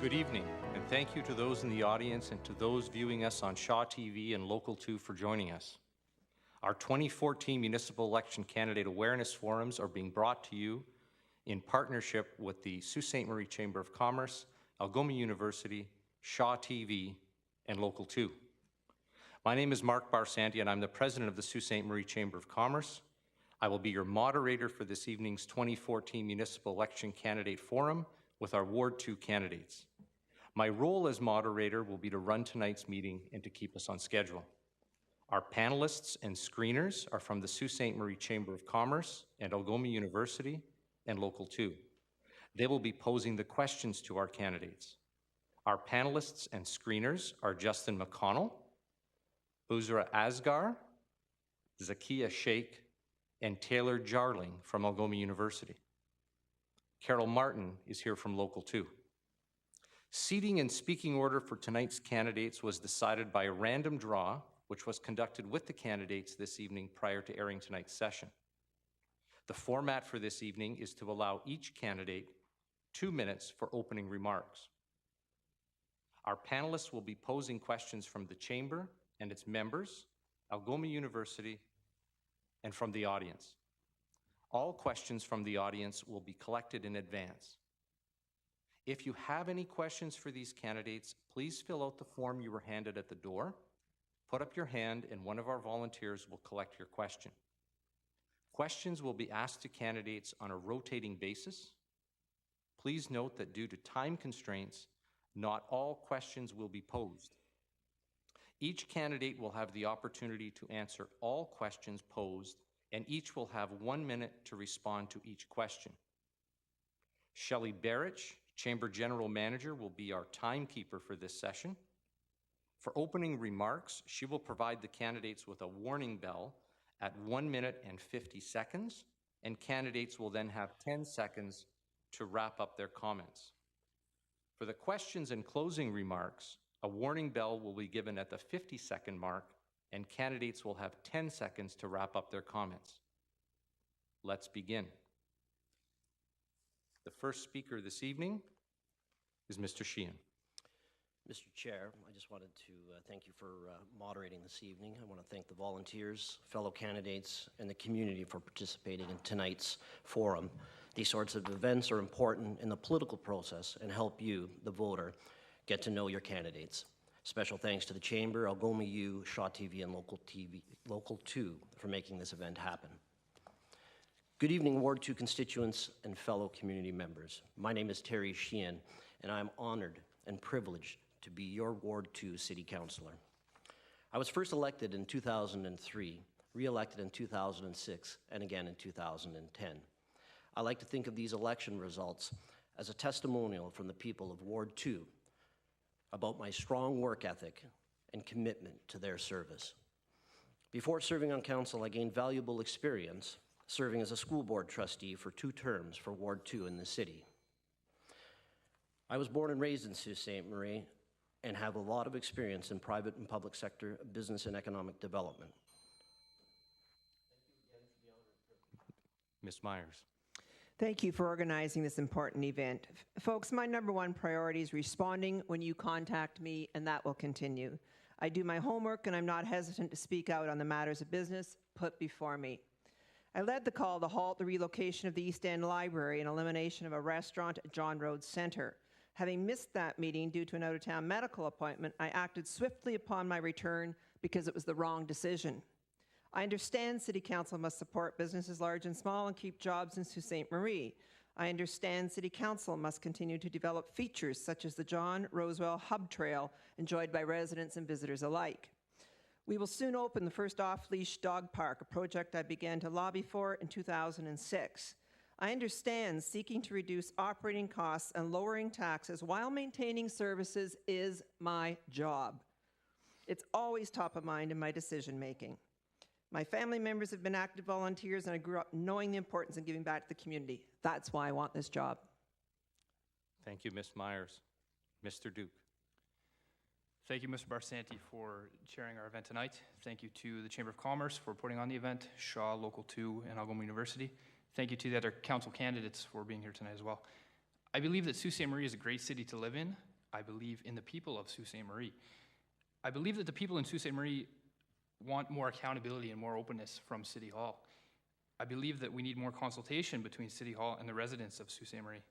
Good evening, and thank you to those in the audience and to those viewing us on Shaw TV and Local 2 for joining us. Our 2014 Municipal Election Candidate Awareness Forums are being brought to you in partnership with the Sault Ste. Marie Chamber of Commerce, Algoma University, Shaw TV, and Local 2. My name is Mark Barsanti, and I'm the President of the Sault Ste. Marie Chamber of Commerce. I will be your moderator for this evening's 2014 Municipal Election Candidate Forum with our Ward 2 candidates. My role as moderator will be to run tonight's meeting and to keep us on schedule. Our panelists and screeners are from the Sault Ste. Marie Chamber of Commerce and Algoma University and Local 2. They will be posing the questions to our candidates. Our panelists and screeners are Justin McConnell, Buzra Asgar, Zakia Sheikh, and Taylor Jarling from Algoma University. Carol Martin is here from Local 2. Seating and speaking order for tonight's candidates was decided by a random draw, which was conducted with the candidates this evening prior to airing tonight's session. The format for this evening is to allow each candidate 2 minutes for opening remarks. Our panelists will be posing questions from the Chamber and its members, Algoma University, and from the audience. All questions from the audience will be collected in advance. If you have any questions for these candidates, please fill out the form you were handed at the door, put up your hand, and one of our volunteers will collect your question. Questions will be asked to candidates on a rotating basis. Please note that due to time constraints, not all questions will be posed. Each candidate will have the opportunity to answer all questions posed, and each will have 1 minute to respond to each question. Shelley Barrich, Chamber General Manager, will be our timekeeper for this session. For opening remarks, she will provide the candidates with a warning bell at 1 minute and 50 seconds, and candidates will then have 10 seconds to wrap up their comments. For the questions and closing remarks, a warning bell will be given at the 50-second mark, and candidates will have 10 seconds to wrap up their comments. Let's begin. The first speaker this evening is Mr. Sheehan. Mr. Chair, I just wanted to thank you for moderating this evening. I want to thank the volunteers, fellow candidates, and the community for participating in tonight's forum. These sorts of events are important in the political process and help you, the voter, get to know your candidates. Special thanks to the Chamber, Algoma U, Shaw TV, and Local 2 for making this event happen. Good evening, Ward 2 constituents and fellow community members. My name is Terry Sheehan, and I'm honored and privileged to be your Ward 2 City Councillor. I was first elected in 2003, re-elected in 2006, and again in 2010. I like to think of these election results as a testimonial from the people of Ward 2 about my strong work ethic and commitment to their service. Before serving on council, I gained valuable experience serving as a school board trustee for 2 terms for Ward 2 in the city. I was born and raised in Sault Ste. Marie and have a lot of experience in private and public sector business and economic development. Ms. Myers. Thank you for organizing this important event. Folks, my #1 priority is responding when you contact me, and that will continue. I do my homework, and I'm not hesitant to speak out on the matters of business put before me. I led the call to halt the relocation of the East End Library and elimination of a restaurant at John Road Centre. Having missed that meeting due to an out-of-town medical appointment, I acted swiftly upon my return because it was the wrong decision. I understand City Council must support businesses large and small and keep jobs in Sault Ste. Marie. I understand City Council must continue to develop features such as the John Rosewell Hub Trail enjoyed by residents and visitors alike. We will soon open the first off-leash dog park, a project I began to lobby for in 2006. I understand seeking to reduce operating costs and lowering taxes while maintaining services is my job. It's always top of mind in my decision-making. My family members have been active volunteers, and I grew up knowing the importance of giving back to the community. That's why I want this job. Thank you, Ms. Myers. Mr. Duke. Thank you, Mr. Barsanti, for chairing our event tonight. Thank you to the Chamber of Commerce for putting on the event, Shaw, Local 2, and Algoma University. Thank you to the other council candidates for being here tonight as well. I believe that Sault Ste. Marie is a great city to live in, I believe in the people of Sault Ste. Marie. I believe that the people in Sault Ste. Marie want more accountability and more openness from City Hall. I believe that we need more consultation between City Hall and the residents of Sault Ste. Marie.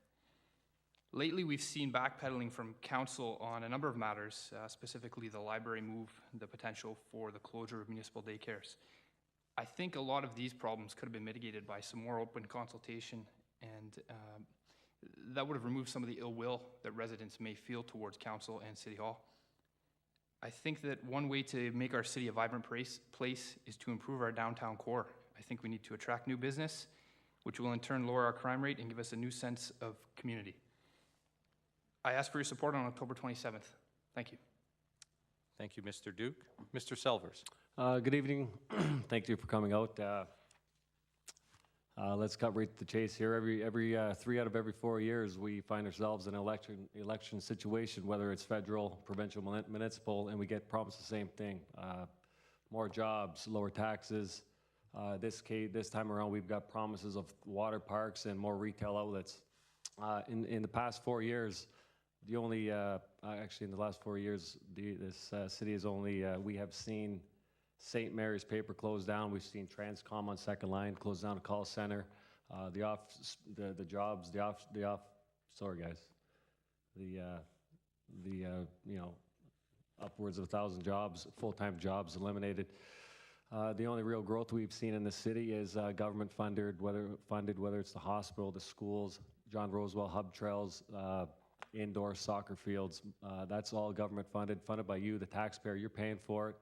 Lately, we've seen backpedaling from council on a number of matters, specifically the library move, the potential for the closure of municipal daycares. I think a lot of these problems could have been mitigated by some more open consultation, and that would have removed some of the ill will that residents may feel towards council and City Hall. I think that one way to make our city a vibrant place is to improve our downtown core. I think we need to attract new business, which will in turn lower our crime rate and give us a new sense of community. I ask for your support on October 27th. Thank you. Thank you, Mr. Duke. Mr. Selvers. Good evening. Thank you for coming out. Let's cut right to the chase here. Every 3 out of every 4 years, we find ourselves in an election situation, whether it's federal, provincial, municipal, and we get promised the same thing: more jobs, lower taxes. This time around, we've got promises of water parks and more retail outlets. In the past 4 years, actually in the last 4 years, this city is only, we have seen St. Mary's Paper closed down. We've seen Transcom on Second Line close down a call center. Upwards of 1,000 jobs, full-time jobs eliminated. The only real growth we've seen in the city is government funded, whether it's the hospital, the schools, John Rosewell hub trails, indoor soccer fields. That's all government funded by you, the taxpayer. You're paying for it.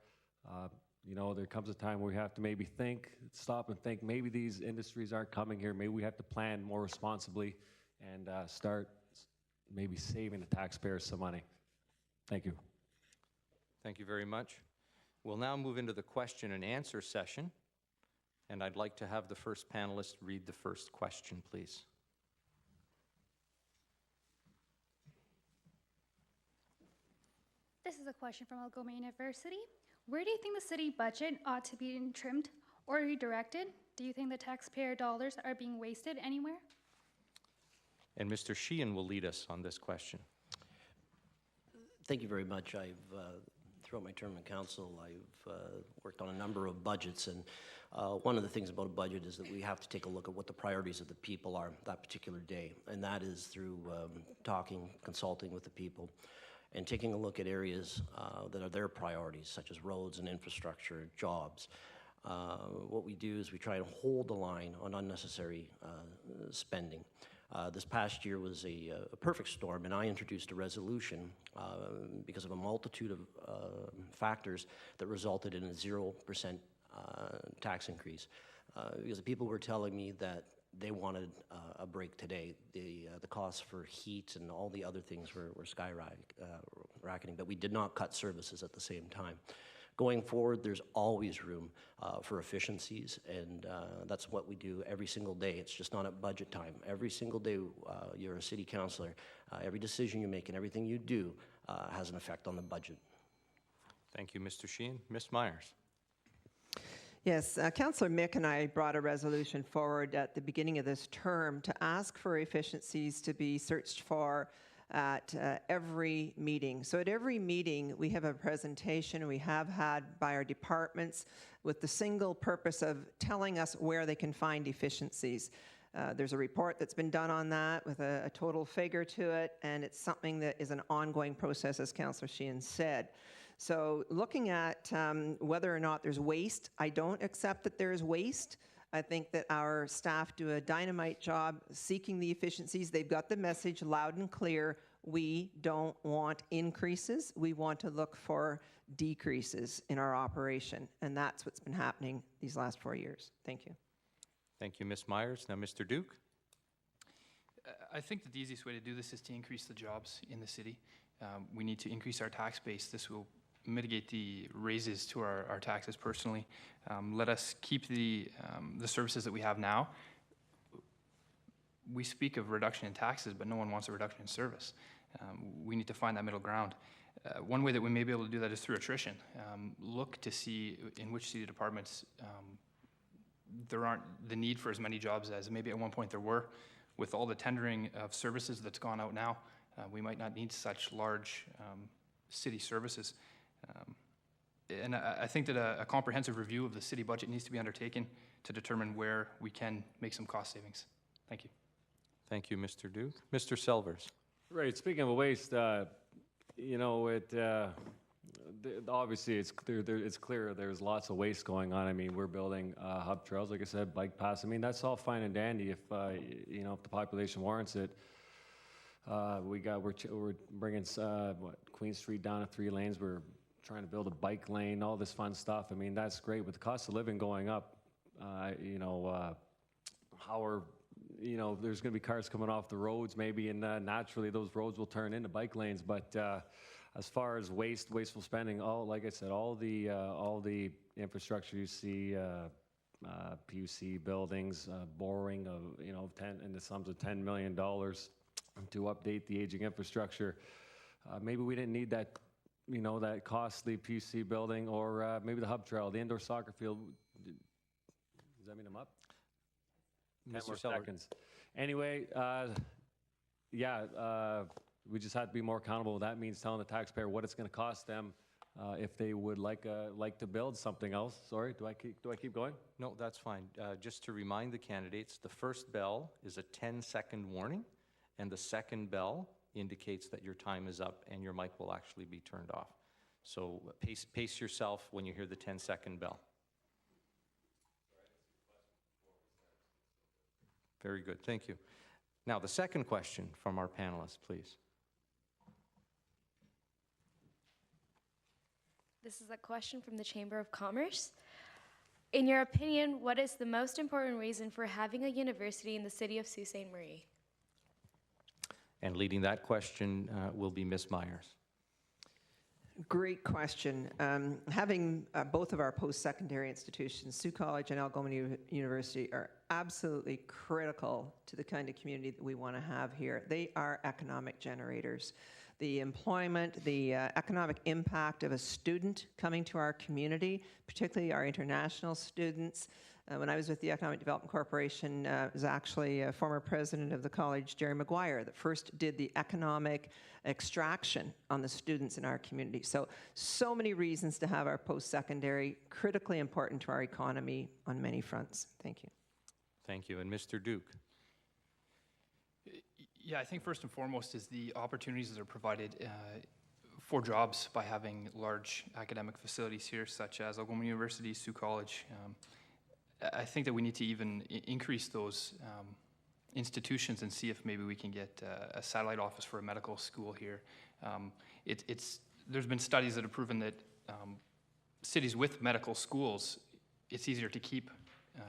There comes a time where we have to maybe stop and think, maybe these industries aren't coming here. Maybe we have to plan more responsibly and start maybe saving the taxpayers some money. Thank you. Thank you very much. We'll now move into the question and answer session, and I'd like to have the first panelist read the first question, please. This is a question from Algoma University. Where do you think the city budget ought to be trimmed or redirected? Do you think the taxpayer dollars are being wasted anywhere? And Mr. Sheehan will lead us on this question. Thank you very much. Throughout my term in council, I've worked on a number of budgets, and one of the things about a budget is that we have to take a look at what the priorities of the people are that particular day, and that is through consulting with the people, and taking a look at areas that are their priorities, such as roads and infrastructure, jobs. What we do is we try to hold the line on unnecessary spending. This past year was a perfect storm, and I introduced a resolution because of a multitude of factors that resulted in a 0% tax increase. Because the people were telling me that they wanted a break today. The costs for heat and all the other things were skyrocketing, but we did not cut services at the same time. Going forward, there's always room for efficiencies, and that's what we do every single day. It's just not at budget time. Every single day you're a city councillor, every decision you make and everything you do has an effect on the budget. Thank you, Mr. Sheehan. Ms. Myers. Yes, Councillor Mick and I brought a resolution forward at the beginning of this term to ask for efficiencies to be searched for at every meeting. So at every meeting, we have a presentation we have had by our departments with the single purpose of telling us where they can find efficiencies. There's a report that's been done on that with a total figure to it, and it's something that is an ongoing process, as Councillor Sheehan said. So looking at whether or not there's waste, I don't accept that there is waste. I think that our staff do a dynamite job seeking the efficiencies. They've got the message loud and clear. We don't want increases. We want to look for decreases in our operation. And that's what's been happening these last 4 years. Thank you. Thank you, Ms. Myers. Now, Mr. Duke. I think that the easiest way to do this is to increase the jobs in the city. We need to increase our tax base. This will mitigate the raises to our taxes personally. Let us keep the services that we have now. We speak of reduction in taxes, but no one wants a reduction in service. We need to find that middle ground. One way that we may be able to do that is through attrition. Look to see in which city departments there aren't the need for as many jobs as maybe at one point there were. With all the tendering of services that's gone out now, We might not need such large city services. And I think that a comprehensive review of the city budget needs to be undertaken to determine where we can make some cost savings. Thank you. Thank you, Mr. Duke. Mr. Selvers. Right, speaking of waste, you know, obviously it's clear there's lots of waste going on. I mean, we're building hub trails, like I said, bike paths. I mean, that's all fine and dandy if, you know, if the population warrants it. We're bringing, Queen Street down to 3 lanes. We're trying to build a bike lane, all this fun stuff. I mean, that's great. With the cost of living going up, you know, you know, there's going to be cars coming off the roads maybe, and naturally those roads will turn into bike lanes. But as far as wasteful spending, like I said, all the infrastructure you see, PUC buildings, borrowing of, you know, in the sums of $10 million to update the aging infrastructure. Maybe we didn't need that, you know, that costly PUC building, or maybe the hub trail, the indoor soccer field. Does that mean I'm up? 10 more seconds. Anyway, we just have to be more accountable. That means telling the taxpayer what it's going to cost them if they would like to build something else. Sorry, do I keep going? No, that's fine. Just to remind the candidates, the first bell is a 10-second warning, and the second bell indicates that your time is up and your mic will actually be turned off. So pace yourself when you hear the 10-second bell. Very good, thank you. Now, the second question from our panelists, please. This is a question from the Chamber of Commerce. In your opinion, what is the most important reason for having a university in the city of Sault Ste. Marie? And leading that question will be Ms. Myers. Great question. Having both of our post-secondary institutions, Sault College and Algoma University, are absolutely critical to the kind of community that we want to have here. They are economic generators. The employment, the economic impact of a student coming to our community, particularly our international students. When I was with the Economic Development Corporation, it was actually a former president of the college, Jerry Maguire, that first did the economic extraction on the students in our community. So many reasons to have our post-secondary, critically important to our economy on many fronts. Thank you. Thank you. And Mr. Duke. Yeah, I think first and foremost is the opportunities that are provided for jobs by having large academic facilities here, such as Algoma University, Sault College. I think that we need to even increase those institutions and see if maybe we can get a satellite office for a medical school here. There's been studies that have proven that cities with medical schools, it's easier to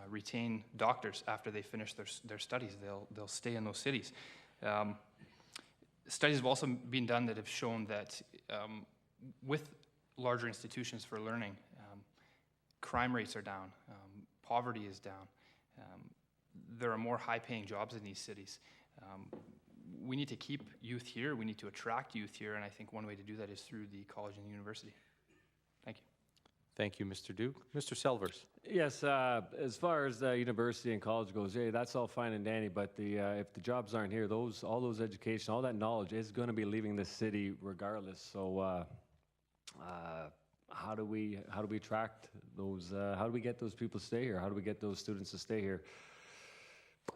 retain doctors after they finish their studies. They'll stay in those cities. Studies have also been done that have shown that with larger institutions for learning, crime rates are down, poverty is down. There are more high-paying jobs in these cities. We need to keep youth here. We need to attract youth here, and I think one way to do that is through the college and the university. Thank you. Thank you, Mr. Duke. Mr. Selvers. Yes, as far as the university and college goes, yeah, that's all fine and dandy, but if the jobs aren't here, all those education, all that knowledge is going to be leaving the city regardless. So how do we attract those, how do we get those people to stay here? How do we get those students to stay here?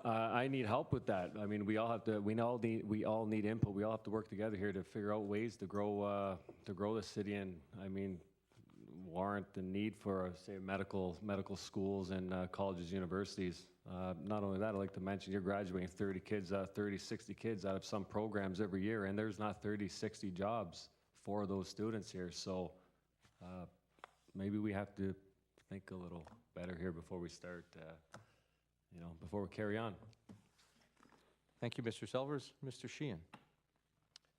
I need help with that. I mean, we all need input. We all have to work together here to figure out ways to grow the city, and I mean, warrant the need for, say, medical schools and colleges, universities. Not only that, I'd like to mention you're graduating 30 kids, 60 kids out of some programs every year, and there's not 30, 60 jobs for those students here. So maybe we have to think a little better here before we start, before we carry on. Thank you, Mr. Selvers. Mr. Sheehan.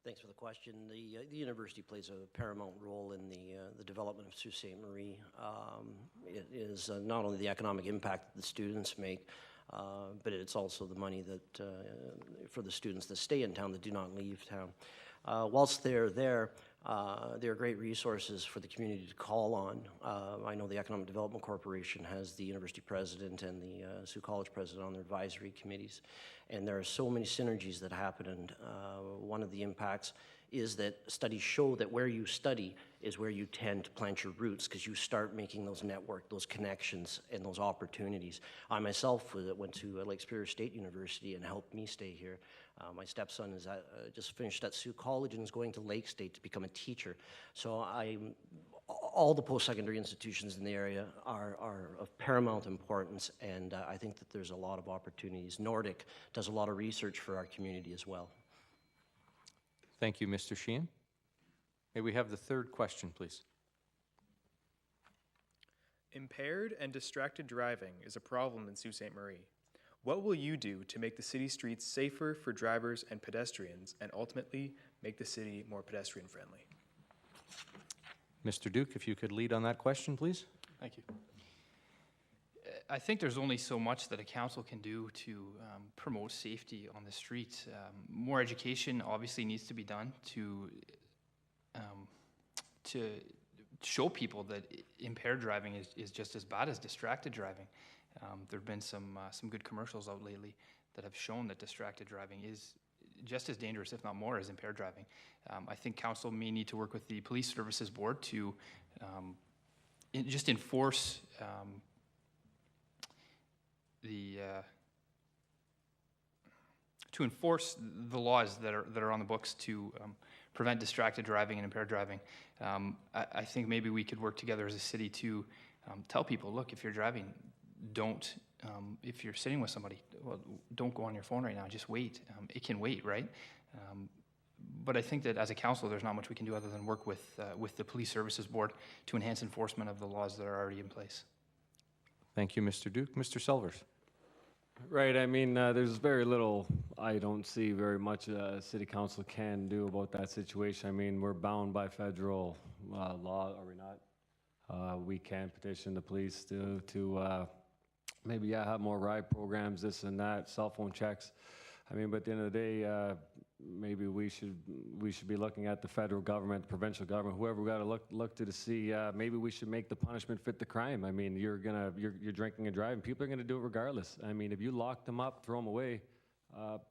Thanks for the question. The university plays a paramount role in the development of Sault Ste. Marie. It is not only the economic impact that the students make, but it's also the money that for the students that stay in town that do not leave town. Whilst they're there, they're great resources for the community to call on. I know the Economic Development Corporation has the university president and the Sioux College president on their advisory committees, and there are so many synergies that happen, and one of the impacts is that studies show that where you study is where you tend to plant your roots, because you start making those network, those connections, and those opportunities. I myself went to Lake Superior State University and helped me stay here. My stepson is just finished at Sioux College and is going to Lake State to become a teacher. So all the post-secondary institutions in the area are of paramount importance, and I think that there's a lot of opportunities. Nordic does a lot of research for our community as well. Thank you, Mr. Sheehan. May we have the third question, please? Impaired and distracted driving is a problem in Sault Ste. Marie. What will you do to make the city streets safer for drivers and pedestrians, and ultimately make the city more pedestrian friendly? Mr. Duke, if you could lead on that question, please. Thank you. I think there's only so much that a council can do to promote safety on the streets. More education obviously needs to be done to show people that impaired driving is just as bad as distracted driving. There have been some good commercials out lately that have shown that distracted driving is just as dangerous, if not more, as impaired driving. I think council may need to work with the Police Services Board to just enforce the laws that are on the books to prevent distracted driving and impaired driving. I think maybe we could work together as a city to tell people, look, if you're driving, don't, if you're sitting with somebody, well, don't go on your phone right now, just wait. It can wait, right? But I think that as a council, there's not much we can do other than work with the Police Services Board to enhance enforcement of the laws that are already in place. Thank you, Mr. Duke. Mr. Selvers. Right, I mean, there's very little, I don't see very much city council can do about that situation. I mean, we're bound by federal law, are we not? We can petition the police to maybe have more ride programs, this and that, cell phone checks. I mean, but at the end of the day, maybe we should be looking at the federal government, the provincial government, whoever we got to look to see. Maybe we should make the punishment fit the crime. I mean, you're drinking and driving. People are gonna do it regardless. I mean, if you lock them up, throw them away,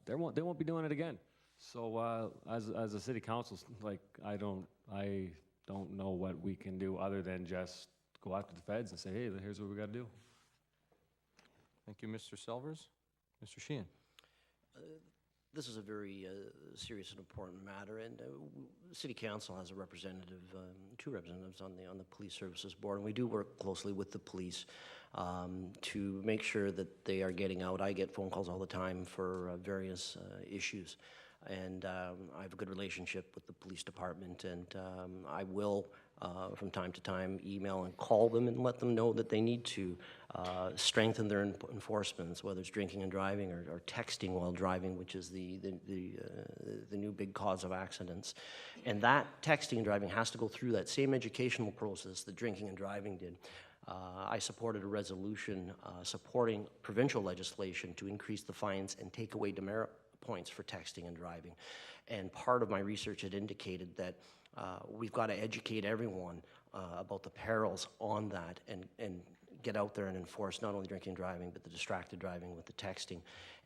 they won't be doing it again. So as a city council, like I don't know what we can do other than just go after the feds and say, hey, here's what we got to do. Thank you, Mr. Selvers. Mr. Sheehan. This is a very serious and important matter, and the City Council has a representative, two representatives on the Police Services Board, and we do work closely with the police to make sure that they are getting out. I get phone calls all the time for various issues, and I have a good relationship with the police department, and I will from time to time email and call them and let them know that they need to strengthen their enforcements, whether it's drinking and driving or texting while driving, which is the new big cause of accidents. And that texting and driving has to go through that same educational process that drinking and driving did. I supported a resolution supporting provincial legislation to increase the fines and take away demerit points for texting and driving. And part of my research had indicated that we've got to educate everyone about the perils on that and get out there and enforce not only drinking and driving, but the distracted driving with the texting.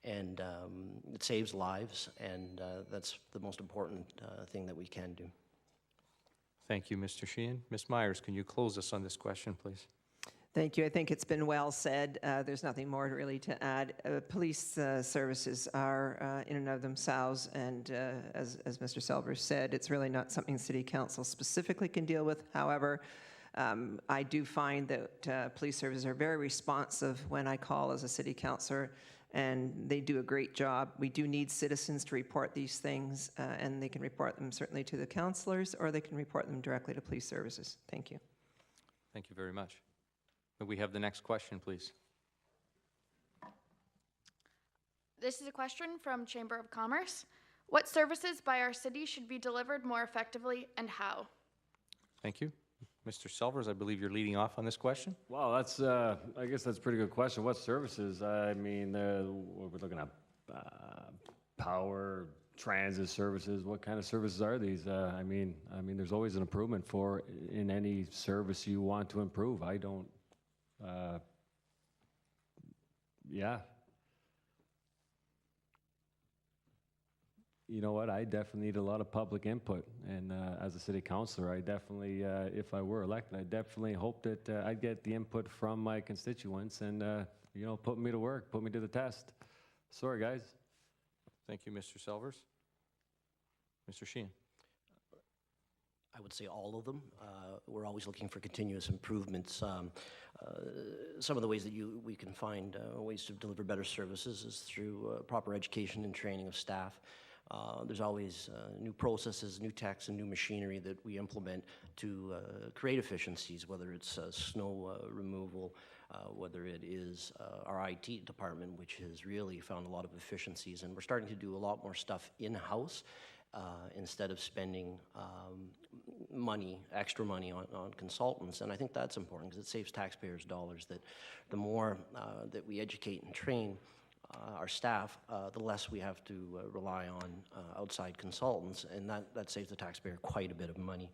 And it saves lives, and that's the most important thing that we can do. Thank you, Mr. Sheehan. Ms. Myers, can you close us on this question, please? Thank you. I think it's been well said. There's nothing more really to add. Police services are in and of themselves, and as Mr. Selvers said, it's really not something City Council specifically can deal with. However, I do find that police services are very responsive when I call as a city councillor, and they do a great job. We do need citizens to report these things, and they can report them certainly to the councillors, or they can report them directly to police services. Thank you. Thank you very much. May we have the next question, please? This is a question from Chamber of Commerce. What services by our city should be delivered more effectively and how? Thank you. Mr. Selvers, I believe you're leading off on this question. Well, that's, I guess that's a pretty good question. What services? I mean, we're looking at power, transit services, what kind of services are these? I mean, there's always an improvement in any service you want to improve. I don't, yeah. You know what, I definitely need a lot of public input, and as a city councillor, I definitely, if I were elected, I definitely hope that I'd get the input from my constituents and, you know, put me to work, put me to the test. Sorry, guys. Thank you, Mr. Selvers. Mr. Sheehan. I would say all of them. We're always looking for continuous improvements. Some of the ways that we can find ways to deliver better services is through proper education and training of staff. There's always new processes, new techs, and new machinery that we implement to create efficiencies, whether it's snow removal, whether it is our IT department, which has really found a lot of efficiencies. And we're starting to do a lot more stuff in-house instead of spending extra money on consultants. And I think that's important because it saves taxpayers dollars, that the more that we educate and train our staff, the less we have to rely on outside consultants, and that saves the taxpayer quite a bit of money.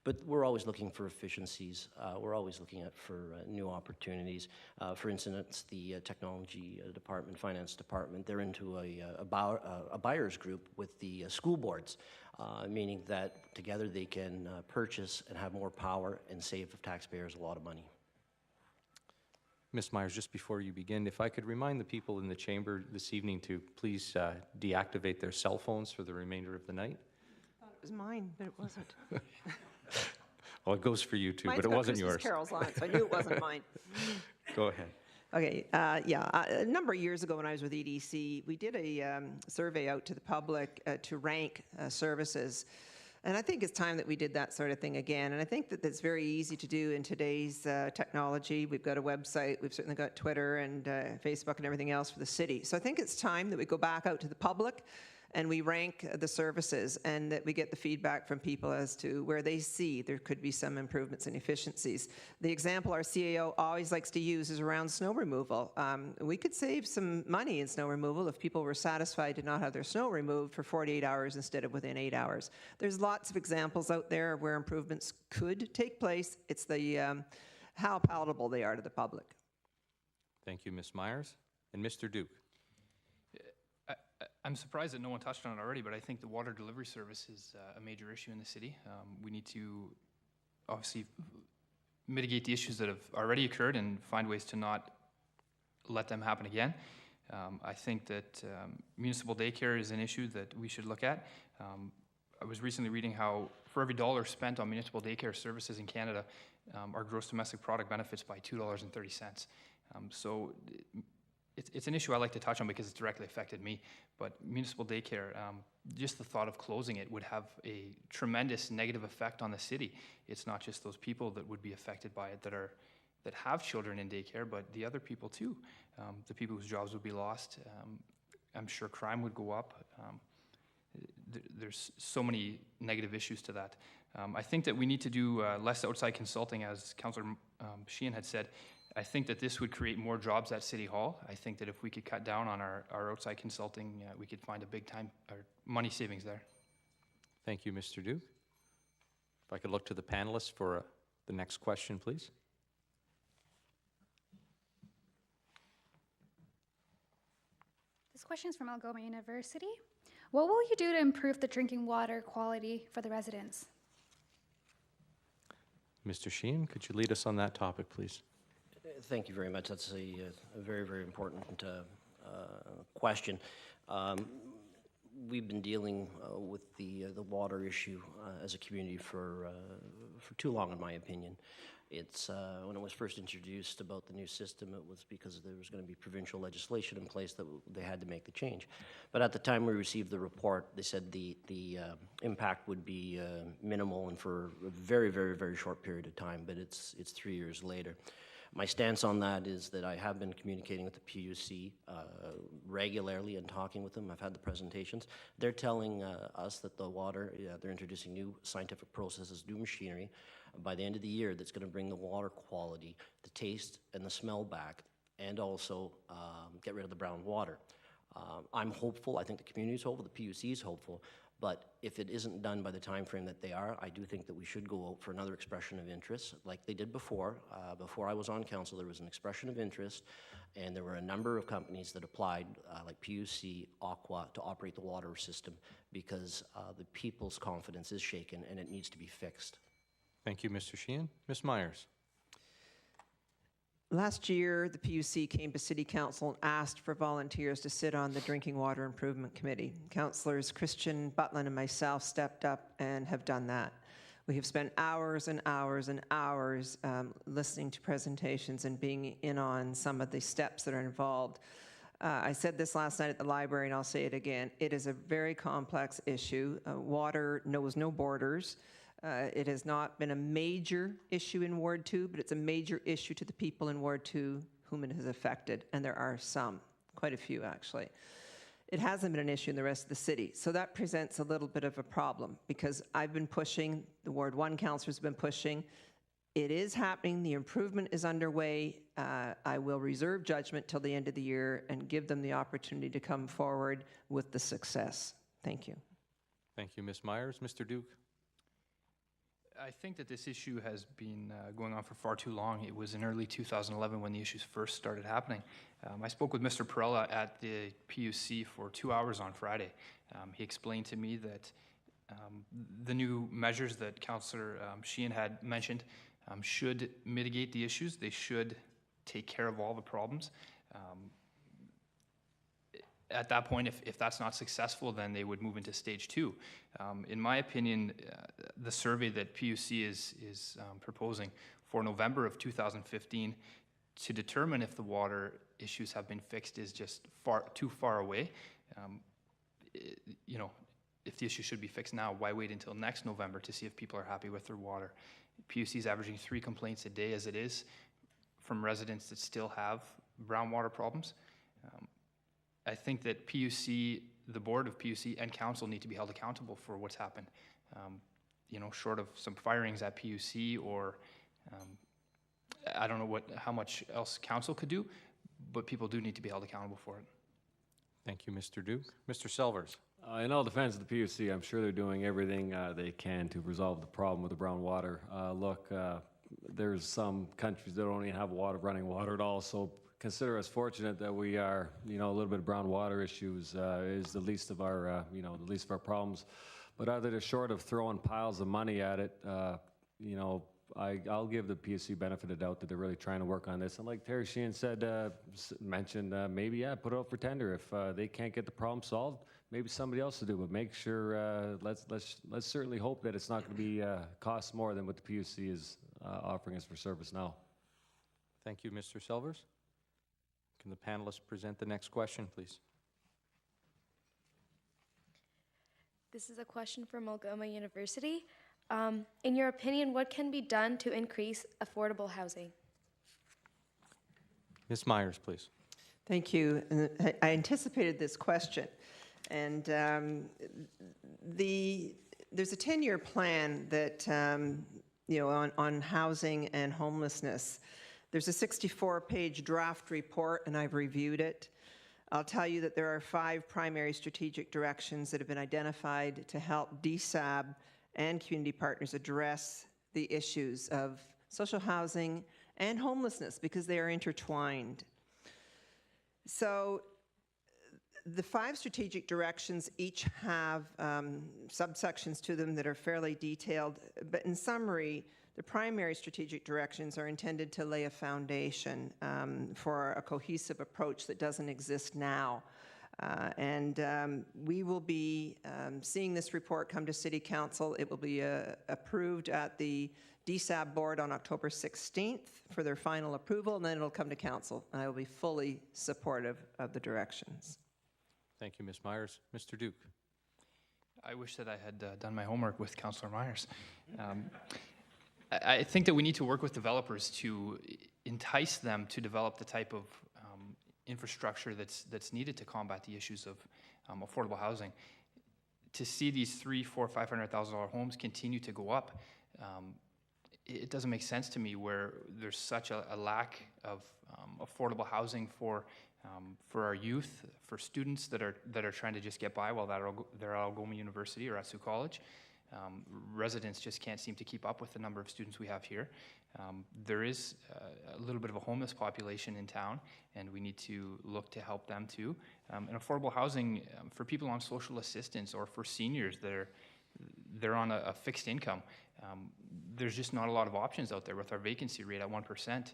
But we're always looking for efficiencies. We're always looking for new opportunities. For instance, the technology department, finance department, they're into a buyer's group with the school boards, meaning that together they can purchase and have more power and save taxpayers a lot of money. Ms. Myers, just before you begin, if I could remind the people in the chamber this evening to please deactivate their cell phones for the remainder of the night. I thought it was mine, but it wasn't. Well, it goes for you too, Mine's but it got wasn't Christmas yours. carols on it, so I knew it wasn't mine. Go ahead. Okay, a number of years ago when I was with EDC, we did a survey out to the public to rank services. And I think it's time that we did that sort of thing again. And I think that that's very easy to do in today's technology. We've got a website, we've certainly got Twitter and Facebook and everything else for the city. So I think it's time that we go back out to the public and we rank the services, and that we get the feedback from people as to where they see there could be some improvements and efficiencies. The example our CAO always likes to use is around snow removal. We could save some money in snow removal if people were satisfied to not have their snow removed for 48 hours instead of within 8 hours. There's lots of examples out there where improvements could take place. It's the how palatable they are to the public. Thank you, Ms. Myers. And Mr. Duke. I'm surprised that no one touched on it already, but I think the water delivery service is a major issue in the city. We need to obviously mitigate the issues that have already occurred and find ways to not let them happen again. I think that municipal daycare is an issue that we should look at. I was recently reading how for every dollar spent on municipal daycare services in Canada, our gross domestic product benefits by $2.30. So it's an issue I like to touch on because it's directly affected me. But municipal daycare, just the thought of closing it would have a tremendous negative effect on the city. It's not just those people that would be affected by it that have children in daycare, but the other people too. The people whose jobs would be lost. I'm sure crime would go up. There's so many negative issues to that. I think that we need to do less outside consulting, as Councillor Sheehan had said. I think that this would create more jobs at City Hall. I think that if we could cut down on our outside consulting, we could find a big time money savings there. Thank you, Mr. Duke. If I could look to the panelists for the next question, please. This question is from Algoma University. What will you do to improve the drinking water quality for the residents? Mr. Sheehan, could you lead us on that topic, please? Thank you very much. That's a very, very important question. We've been dealing with the water issue as a community for too long, in my opinion. It's when it was first introduced about the new system, it was because there was going to be provincial legislation in place that they had to make the change. But at the time we received the report, they said the impact would be minimal and for a very, very, very short period of time. But it's 3 years later. My stance on that is that I have been communicating with the PUC regularly and talking with them. I've had the presentations. They're telling us that the water, they're introducing new scientific processes, new machinery by the end of the year that's going to bring the water quality, the taste and the smell back, and also get rid of the brown water. I'm hopeful, I think the community is hopeful, the PUC is hopeful, but if it isn't done by the time frame that they are, I do think that we should go out for another expression of interest, like they did before. Before I was on council, there was an expression of interest, and there were a number of companies that applied, like PUC, Aqua, to operate the water system because the people's confidence is shaken and it needs to be fixed. Thank you, Mr. Sheehan. Ms. Myers. Last year, the PUC came to City Council and asked for volunteers to sit on the Drinking Water Improvement Committee. Councillors Christian, Butland, and myself stepped up and have done that. We have spent hours and hours and hours listening to presentations and being in on some of the steps that are involved. I said this last night at the library, and I'll say it again. It is a very complex issue. Water knows no borders. It has not been a major issue in Ward 2, but it's a major issue to the people in Ward 2 whom it has affected, and there are some, quite a few actually. It hasn't been an issue in the rest of the city, so that presents a little bit of a problem because I've been pushing, the Ward 1 councillors have been pushing. It is happening, the improvement is underway. I will reserve judgment till the end of the year and give them the opportunity to come forward with the success. Thank you. Thank you, Ms. Myers. Mr. Duke. I think that this issue has been going on for far too long. It was in early 2011 when the issues first started happening. I spoke with Mr. Perella at the PUC for 2 hours on Friday. He explained to me that the new measures that Councillor Sheehan had mentioned should mitigate the issues. They should take care of all the problems. At that point, if that's not successful, then they would move into stage 2. In my opinion, the survey that PUC is proposing for November of 2015 to determine if the water issues have been fixed is just too far away. You know, if the issue should be fixed now, why wait until next November to see if people are happy with their water? PUC is averaging 3 complaints a day as it is from residents that still have brown water problems. I think that PUC, the board of PUC and council need to be held accountable for what's happened. You know, short of some firings at PUC or I don't know how much else council could do, but people do need to be held accountable for it. Thank you, Mr. Duke. Mr. Selvers. In all defense of the PUC, I'm sure they're doing everything they can to resolve the problem with the brown water. Look, there's some countries that don't even have running water at all, so consider us fortunate that we are, you know, a little bit of brown water issues is the least of our, you know, the least of our problems. But other than short of throwing piles of money at it, you know, I'll give the PSC benefit of doubt that they're really trying to work on this. And like Terry Sheehan said, mentioned, maybe, yeah, put it out for tender. If they can't get the problem solved, maybe somebody else will do. But make sure, let's certainly hope that it's not going to be cost more than what the PUC is offering us for service now. Thank you, Mr. Selvers. Can the panelists present the next question, please? This is a question from Algoma University. In your opinion, what can be done to increase affordable housing? Ms. Myers, please. Thank you. I anticipated this question. And there's a 10-year plan that, you know, on housing and homelessness. There's a 64-page draft report, and I've reviewed it. I'll tell you that there are 5 primary strategic directions that have been identified to help DSAB and community partners address the issues of social housing and homelessness because they are intertwined. So the 5 strategic directions each have subsections to them that are fairly detailed, but in summary, the primary strategic directions are intended to lay a foundation for a cohesive approach that doesn't exist now. We will be seeing this report come to City Council. It will be approved at the DSAB board on October 16th for their final approval, and then it'll come to Council, and I will be fully supportive of the directions. Thank you, Ms. Myers. Mr. Duke. I wish that I had done my homework with Councillor Myers. I think that we need to work with developers to entice them to develop the type of infrastructure that's needed to combat the issues of affordable housing. To see these $300,000, $400,000, $500,000 homes continue to go up, it doesn't make sense to me where there's such a lack of affordable housing for for our youth, for students that are trying to just get by while they're at Algoma University or at Sioux College. Residents just can't seem to keep up with the number of students we have here. There is a little bit of a homeless population in town, and we need to look to help them too. And affordable housing for people on social assistance or for seniors that they're on a fixed income. There's just not a lot of options out there with our vacancy rate at 1%.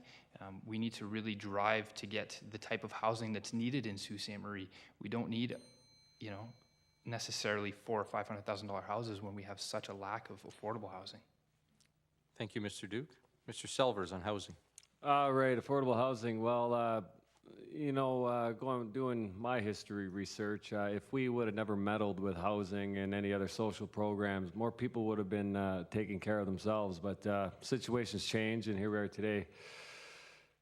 We need to really drive to get the type of housing that's needed in Sault Ste. Marie. We don't need, necessarily $400,000 or $500,000 houses when we have such a lack of affordable housing. Thank you, Mr. Duke. Mr. Selvers on housing. Right, affordable housing. Well, doing my history research, if we would have never meddled with housing and any other social programs, more people would have been taking care of themselves. But situations change, and here we are today.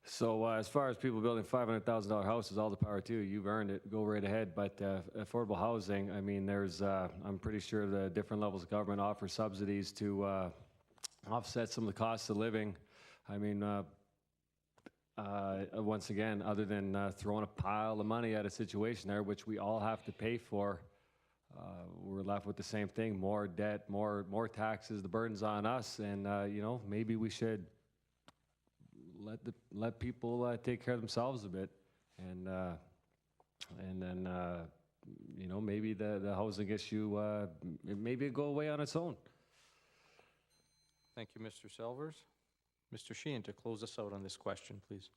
So as far as people building $500,000 houses, all the power to you. You've earned it. Go right ahead. But affordable housing, I mean, there's, I'm pretty sure the different levels of government offer subsidies to offset some of the costs of living. I mean, once again, other than throwing a pile of money at a situation there, which we all have to pay for, we're left with the same thing: more debt, more taxes. The burden's on us, and maybe we should let people take care of themselves a bit, and then maybe the housing issue maybe it'll go away on its own. Thank you, Mr. Selvers. Mr. Sheehan, to close us out on this question, please.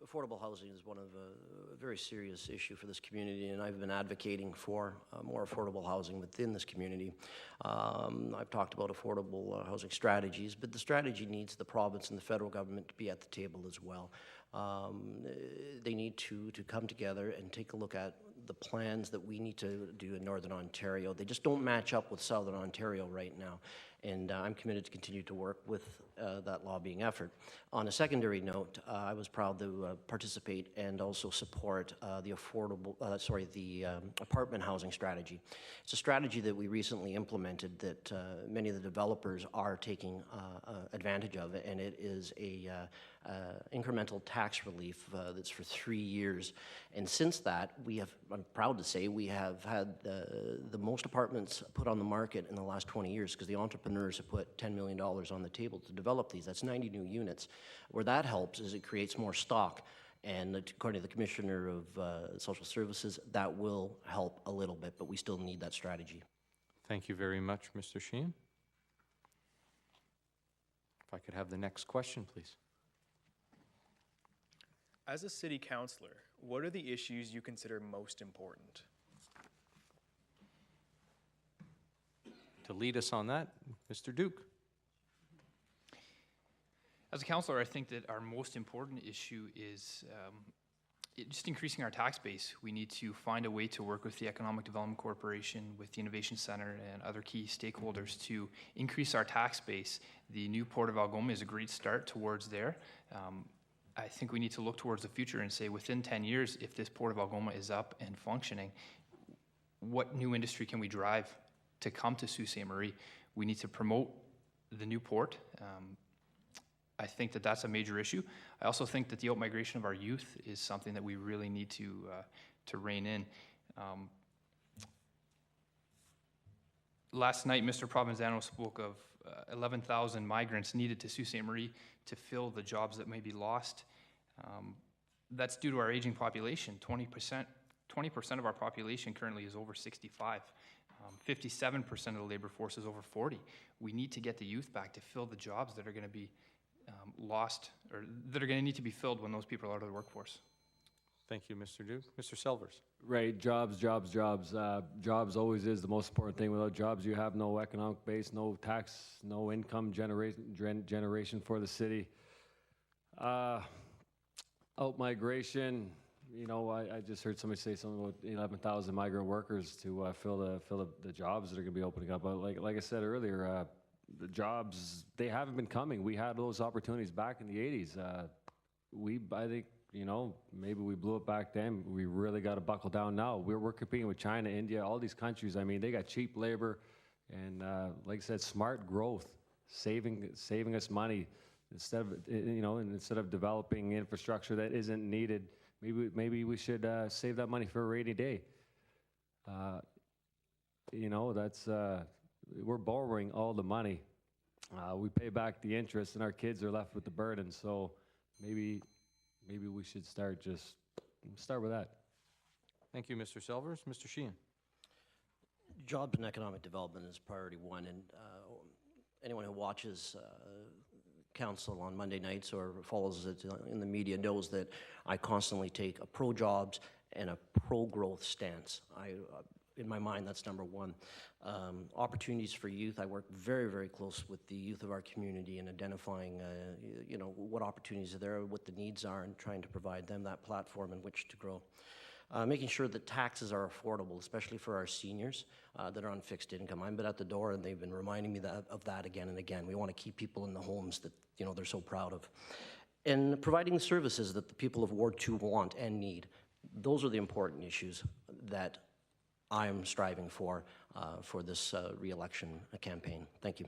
Affordable housing is one of a very serious issue for this community, and I've been advocating for more affordable housing within this community. I've talked about affordable housing strategies, but the strategy needs the province and the federal government to be at the table as well. They need to come together and take a look at the plans that we need to do in Northern Ontario. They just don't match up with Southern Ontario right now. And I'm committed to continue to work with that lobbying effort. On a secondary note, I was proud to participate and also support the apartment housing strategy. It's a strategy that we recently implemented that many of the developers are taking advantage of, and it is a incremental tax relief that's for 3 years. And since that, I'm proud to say, we have had the most apartments put on the market in the last 20 years, because the entrepreneurs have put $10 million on the table to develop these. That's 90 new units. Where that helps is it creates more stock. And according to the Commissioner of Social Services, that will help a little bit, but we still need that strategy. Thank you very much, Mr. Sheehan. If I could have the next question, please. As a city councillor, what are the issues you consider most important? To lead us on that, Mr. Duke. As a councillor, I think that our most important issue is just increasing our tax base. We need to find a way to work with the Economic Development Corporation, with the Innovation Centre, and other key stakeholders to increase our tax base. The new Port of Algoma is a great start towards there. I think we need to look towards the future and say, within 10 years, if this Port of Algoma is up and functioning, what new industry can we drive to come to Sault Ste. Marie? We need to promote the new port. I think that that's a major issue. I also think that the outmigration of our youth is something that we really need to rein in. Last night, Mr. Provenzano spoke of 11,000 migrants needed to Sault Ste. Marie to fill the jobs that may be lost. That's due to our aging population. 20% of our population currently is over 65. 57% of the labor force is over 40. We need to get the youth back to fill the jobs that are going to be lost, or that are going to need to be filled when those people are out of the workforce. Thank you, Mr. Duke. Mr. Selvers. Right, jobs. Jobs always is the most important thing. Without jobs, you have no economic base, no tax, no income generation for the city. Out-migration, I just heard somebody say something about 11,000 migrant workers to fill the jobs that are going to be opening up. But like I said earlier, the jobs, they haven't been coming. We had those opportunities back in the 80s. I think, maybe we blew it back then. We really got to buckle down now. We're competing with China, India, all these countries. I mean, they got cheap labor and, like I said, smart growth, saving us money instead of developing infrastructure that isn't needed. maybe we should save that money for a rainy day. You know, that's we're borrowing all the money. We pay back the interest, and our kids are left with the burden. So maybe we should start with that. Thank you, Mr. Selvers. Mr. Sheehan. Jobs and economic development is priority one, and anyone who watches council on Monday nights or follows it in the media knows that I constantly take a pro-jobs and a pro-growth stance. In my mind, that's number one. Opportunities for youth. I work very, very close with the youth of our community in identifying, you know, what opportunities are there, what the needs are, and trying to provide them that platform in which to grow. Making sure that taxes are affordable, especially for our seniors that are on fixed income. I've been at the door, and they've been reminding me of that again and again. We want to keep people in the homes that, you know, they're so proud of. And providing the services that the people of Ward 2 want and need. Those are the important issues that I'm striving for this re-election campaign. Thank you.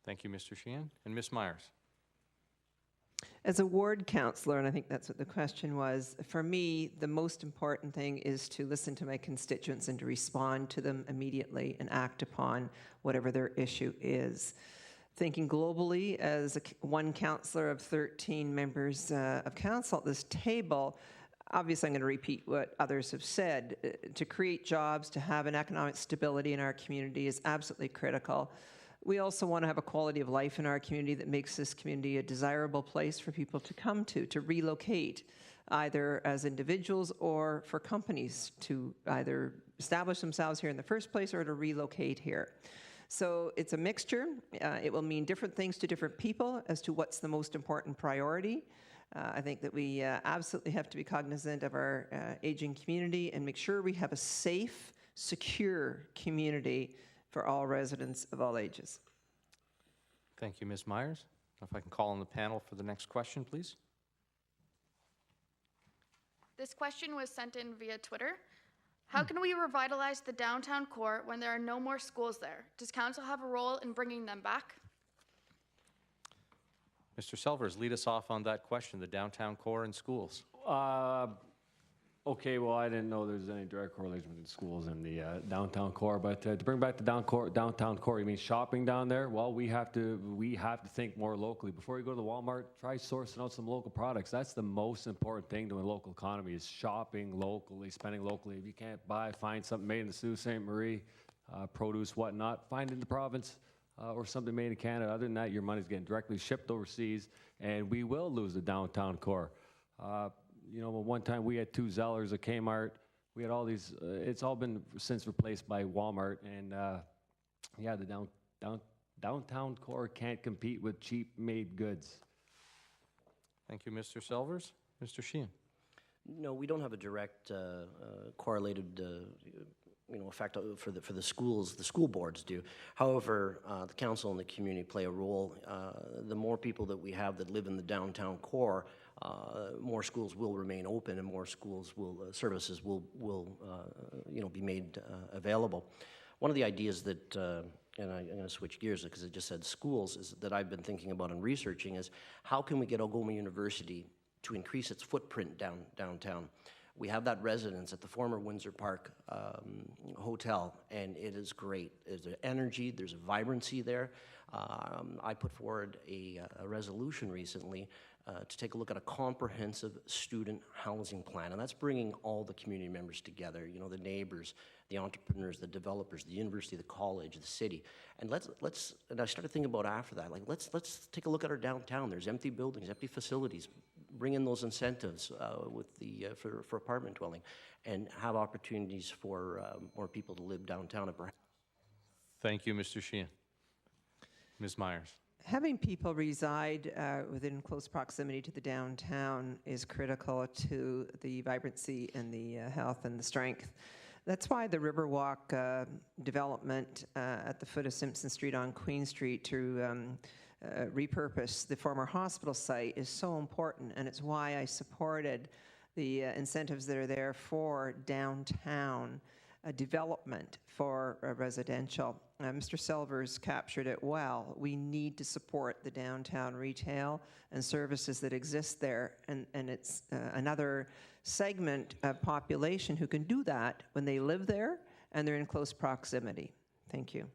Thank you, Mr. Sheehan. And Ms. Myers. As a ward councillor, and I think that's what the question was, for me, the most important thing is to listen to my constituents and to respond to them immediately and act upon whatever their issue is. Thinking globally, as one councillor of 13 members of council at this table, obviously I'm going to repeat what others have said. To create jobs, to have an economic stability in our community is absolutely critical. We also want to have a quality of life in our community that makes this community a desirable place for people to come to relocate, either as individuals or for companies to either establish themselves here in the first place or to relocate here. So it's a mixture. It will mean different things to different people as to what's the most important priority. I think that we absolutely have to be cognizant of our aging community and make sure we have a safe, secure community for all residents of all ages. Thank you, Ms. Myers. If I can call on the panel for the next question, please. This question was sent in via Twitter. How can we revitalize the downtown core when there are no more schools there? Does council have a role in bringing them back? Mr. Selvers, lead us off on that question, the downtown core and schools. Okay, well, I didn't know there's any direct correlation between schools and the downtown core, but to bring back the downtown core, you mean shopping down there? Well, we have to think more locally. Before you go to the Walmart, try sourcing out some local products. That's the most important thing to a local economy is shopping locally, spending locally. If you can't find something made in the Sault Ste. Marie, produce, whatnot, find it in the province or something made in Canada. Other than that, your money's getting directly shipped overseas, and we will lose the downtown core. You know, one time we had 2 Zellers, a Kmart. We had all these. It's all been since replaced by Walmart, and yeah, the downtown core can't compete with cheap-made goods. Thank you, Mr. Selvers. Mr. Sheehan. No, we don't have a direct correlated effect for the schools. The school boards do. However, the council and the community play a role. The more people that we have that live in the downtown core, more schools will remain open, and more services will be made available. One of the ideas that, and I'm going to switch gears because it just said schools, is that I've been thinking about and researching is how can we get Algoma University to increase its footprint downtown. We have that residence at the former Windsor Park Hotel, and it is great. There's an energy, there's a vibrancy there. I put forward a resolution recently to take a look at a comprehensive student housing plan, and that's bringing all the community members together, you know, the neighbors, the entrepreneurs, the developers, the university, the college, the city. And and I started thinking about after that, like let's take a look at our downtown. There's empty buildings, empty facilities. Bring in those incentives for apartment dwelling, and have opportunities for more people to live downtown. Thank you, Mr. Sheehan. Ms. Myers. Having people reside within close proximity to the downtown is critical to the vibrancy and the health and the strength. That's why the Riverwalk development at the foot of Simpson Street on Queen Street to repurpose the former hospital site is so important, and it's why I supported the incentives that are there for downtown development for residential. Mr. Silvers captured it well. We need to support the downtown retail and services that exist there, and it's another segment of population who can do that when they live there and they're in close proximity. Thank you.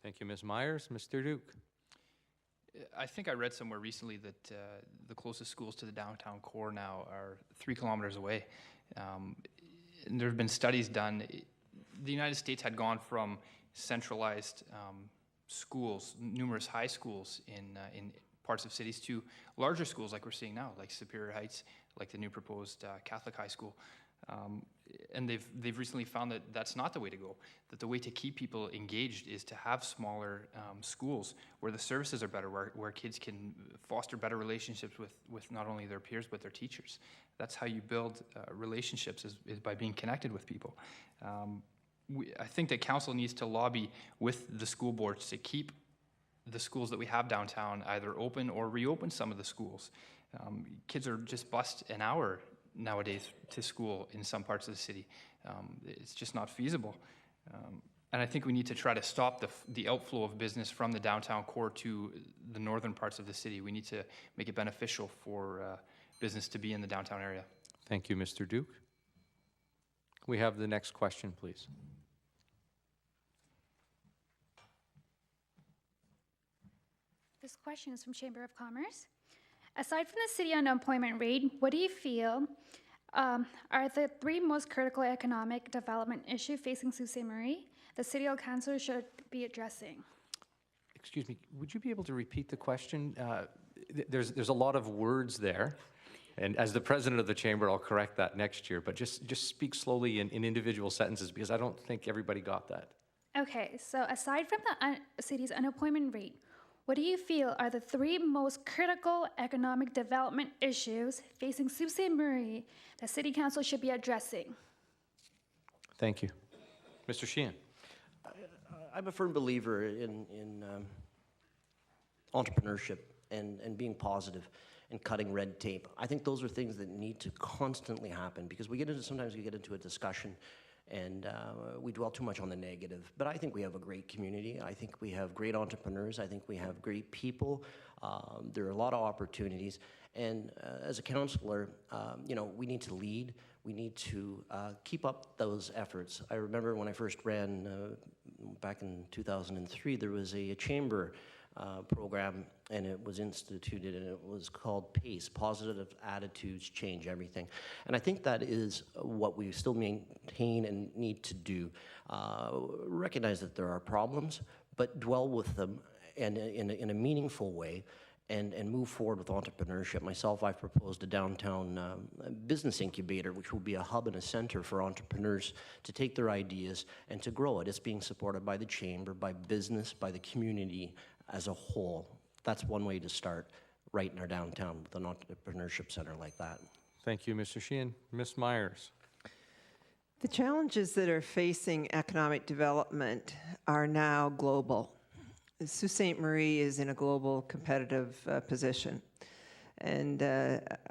Thank you, Ms. Myers. Mr. Duke. I think I read somewhere recently that the closest schools to the downtown core now are 3 kilometers away. And there have been studies done. The United States had gone from centralized schools, numerous high schools in parts of cities, to larger schools like we're seeing now, like Superior Heights, like the new proposed Catholic high school. And they've recently found that that's not the way to go, that the way to keep people engaged is to have smaller schools where the services are better, where kids can foster better relationships with not only their peers but their teachers. That's how you build relationships, is by being connected with people. I think that council needs to lobby with the school boards to keep the schools that we have downtown either open or reopen some of the schools. Kids are just bused an hour nowadays to school in some parts of the city. It's just not feasible. And I think we need to try to stop the outflow of business from the downtown core to the northern parts of the city. We need to make it beneficial for business to be in the downtown area. Thank you, Mr. Duke. We have the next question, please. This question is from Chamber of Commerce. Aside from the city unemployment rate, what do you feel are the 3 most critical economic development issues facing Sault Ste. Marie the City Council should be addressing? Excuse me, would you be able to repeat the question? There's a lot of words there, and as the president of the chamber, I'll correct that next year, but just speak slowly in individual sentences, because I don't think everybody got that. Okay, so aside from the city's unemployment rate, what do you feel are the 3 most critical economic development issues facing Sault Ste. Marie that City Council should be addressing? Thank you. Mr. Sheehan. I'm a firm believer in entrepreneurship and being positive and cutting red tape. I think those are things that need to constantly happen, because sometimes we get into a discussion and we dwell too much on the negative. But I think we have a great community. I think we have great entrepreneurs. I think we have great people. There are a lot of opportunities. And as a councillor, we need to lead. We need to keep up those efforts. I remember when I first ran back in 2003, there was a chamber program, and it was instituted, and it was called PACE, Positive Attitudes Change Everything. And I think that is what we still maintain and need to do. Recognize that there are problems, but dwell with them and in a meaningful way, and move forward with entrepreneurship. Myself, I've proposed a downtown business incubator, which will be a hub and a center for entrepreneurs to take their ideas and to grow it. It's being supported by the chamber, by business, by the community as a whole. That's one way to start, right in our downtown with an entrepreneurship center like that. Thank you, Mr. Sheehan. Ms. Myers. The challenges that are facing economic development are now global. Sault Ste. Marie is in a global competitive position. And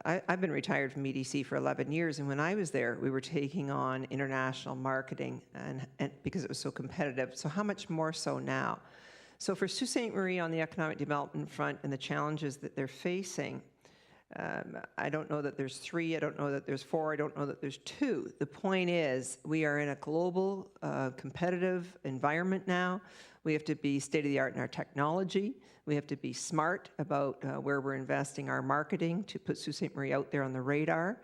I've been retired from EDC for 11 years, and when I was there, we were taking on international marketing and because it was so competitive. So how much more so now? So for Sault Ste. Marie on the economic development front and the challenges that they're facing, I don't know that there's 3, I don't know that there's 4, I don't know that there's 2. The point is, we are in a global competitive environment now. We have to be state-of-the-art in our technology. We have to be smart about where we're investing our marketing to put Sault Ste. Marie out there on the radar.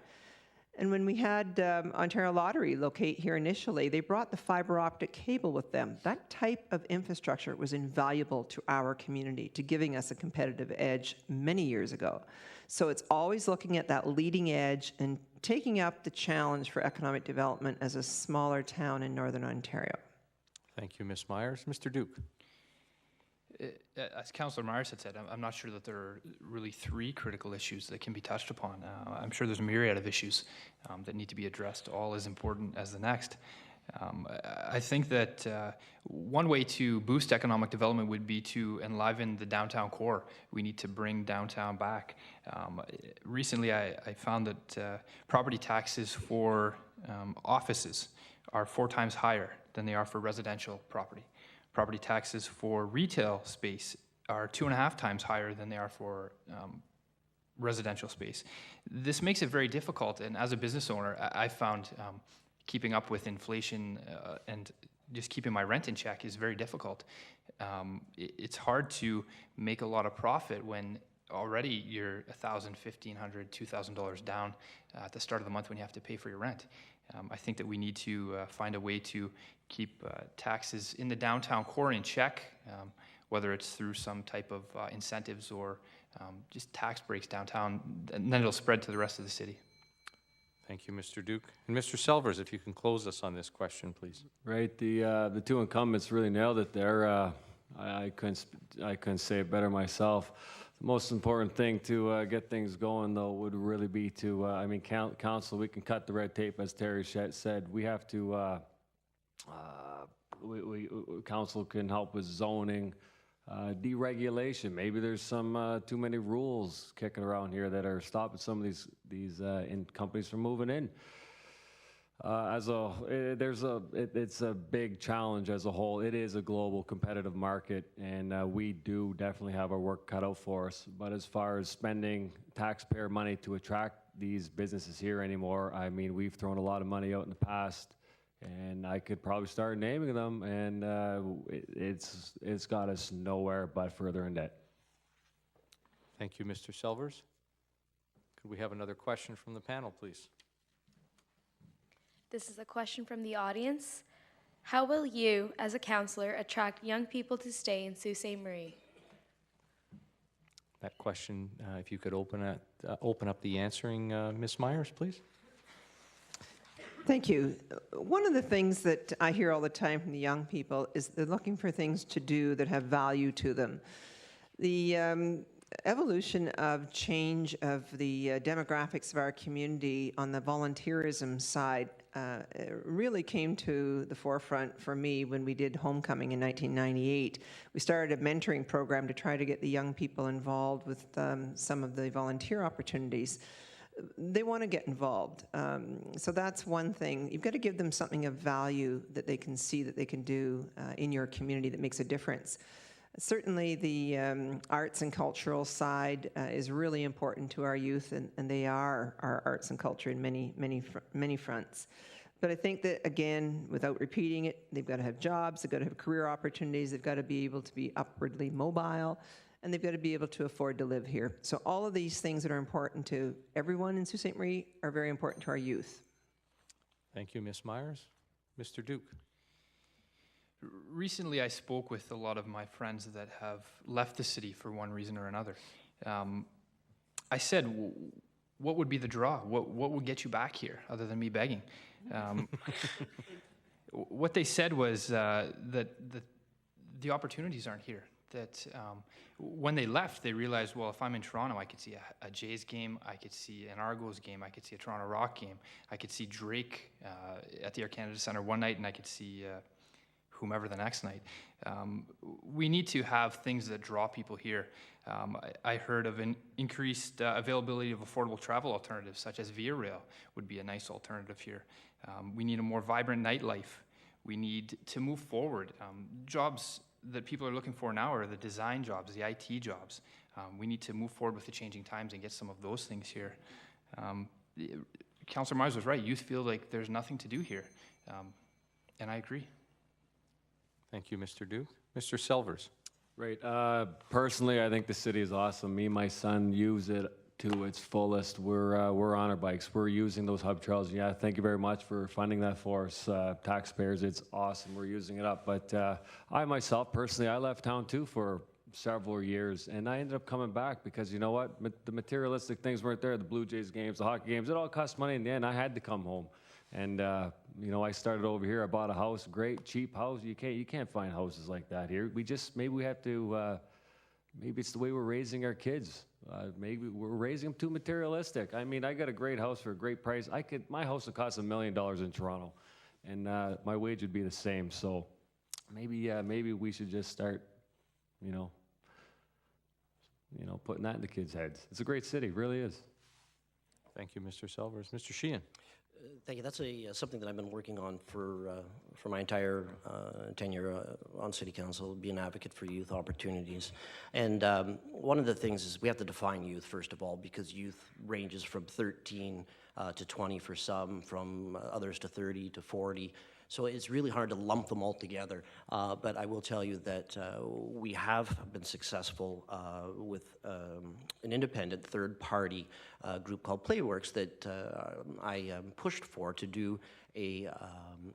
And when we had Ontario Lottery locate here initially, they brought the fiber optic cable with them. That type of infrastructure was invaluable to our community, to giving us a competitive edge many years ago. So it's always looking at that leading edge and taking up the challenge for economic development as a smaller town in Northern Ontario. Thank you, Ms. Myers. Mr. Duke. As Councillor Myers had said, I'm not sure that there are really 3 critical issues that can be touched upon. I'm sure there's a myriad of issues that need to be addressed, all as important as the next. I think that one way to boost economic development would be to enliven the downtown core. We need to bring downtown back. Recently, I found that property taxes for offices are 4 times higher than they are for residential property. Property taxes for retail space are 2.5 times higher than they are for residential space. This makes it very difficult, and as a business owner, I found keeping up with inflation and just keeping my rent in check is very difficult. It's hard to make a lot of profit when already you're $1,000, $1,500, $2,000 down at the start of the month when you have to pay for your rent. I think that we need to find a way to keep taxes in the downtown core in check, whether it's through some type of incentives or just tax breaks downtown, and then it'll spread to the rest of the city. Thank you, Mr. Duke. And Mr. Selvers, if you can close us on this question, please. Right, the two incumbents really nailed it there. I couldn't say it better myself. The most important thing to get things going, though, would really be to, council, we can cut the red tape, as Terry said. We have to, council can help with zoning, deregulation. Maybe there's some too many rules kicking around here that are stopping some of these companies from moving in. It's a big challenge as a whole. It is a global competitive market, and we do definitely have our work cut out for us. But as far as spending taxpayer money to attract these businesses here anymore, I mean, we've thrown a lot of money out in the past, and I could probably start naming them, and it's got us nowhere but further in debt. Thank you, Mr. Selvers. Could we have another question from the panel, please? This is a question from the audience. How will you, as a councillor, attract young people to stay in Sault Ste. Marie? That question, if you could open up the answering, Ms. Myers, please. Thank you. One of the things that I hear all the time from the young people is they're looking for things to do that have value to them. The evolution of change of the demographics of our community on the volunteerism side really came to the forefront for me when we did Homecoming in 1998. We started a mentoring program to try to get the young people involved with some of the volunteer opportunities. They want to get involved. So that's one thing. You've got to give them something of value that they can see that they can do in your community that makes a difference. Certainly the arts and cultural side is really important to our youth, and they are our arts and culture in many fronts. But I think that, again, without repeating it, they've got to have jobs, they've got to have career opportunities, they've got to be able to be upwardly mobile, and they've got to be able to afford to live here. So all of these things that are important to everyone in Sault Ste. Marie are very important to our youth. Thank you, Ms. Myers. Mr. Duke. Recently, I spoke with a lot of my friends that have left the city for one reason or another. I said, what would be the draw? What would get you back here other than me begging? What they said was that the opportunities aren't here. That when they left, they realized, well, if I'm in Toronto, I could see a Jays game, I could see an Argos game, I could see a Toronto Rock game, I could see Drake at the Air Canada Centre one night, and I could see whomever the next night. We need to have things that draw people here. I heard of an increased availability of affordable travel alternatives, such as Via Rail would be a nice alternative here. We need a more vibrant nightlife. We need to move forward. Jobs that people are looking for now are the design jobs, the IT jobs. We need to move forward with the changing times and get some of those things here. Councillor Myers was right. Youth feel like there's nothing to do here, and I agree. Thank you, Mr. Duke. Mr. Selvers. Right. Personally, I think the city is awesome. Me and my son use it to its fullest. We're on our bikes. We're using those hub trails. Yeah, thank you very much for funding that for us, taxpayers. It's awesome. We're using it up. But I myself, personally, I left town too for several years, and I ended up coming back because you know what? The materialistic things weren't there. The Blue Jays games, the hockey games, it all cost money in the end. I had to come home. And you know, I started over here. I bought a house, great cheap house. You can't find houses like that here. Maybe we have to. Maybe it's the way we're raising our kids. Maybe we're raising them too materialistic. I mean, I got a great house for a great price. My house would cost $1 million in Toronto, and my wage would be the same. So maybe we should just start, you know, putting that in the kids' heads. It's a great city, it really is. Thank you, Mr. Selvers. Mr. Sheehan. Thank you. That's something that I've been working on for my entire tenure on City Council, be an advocate for youth opportunities. And one of the things is we have to define youth, first of all, because youth ranges from 13 to 20 for some, from others to 30 to 40. So it's really hard to lump them all together. But I will tell you that we have been successful with an independent third-party group called Playworks that I pushed for to do a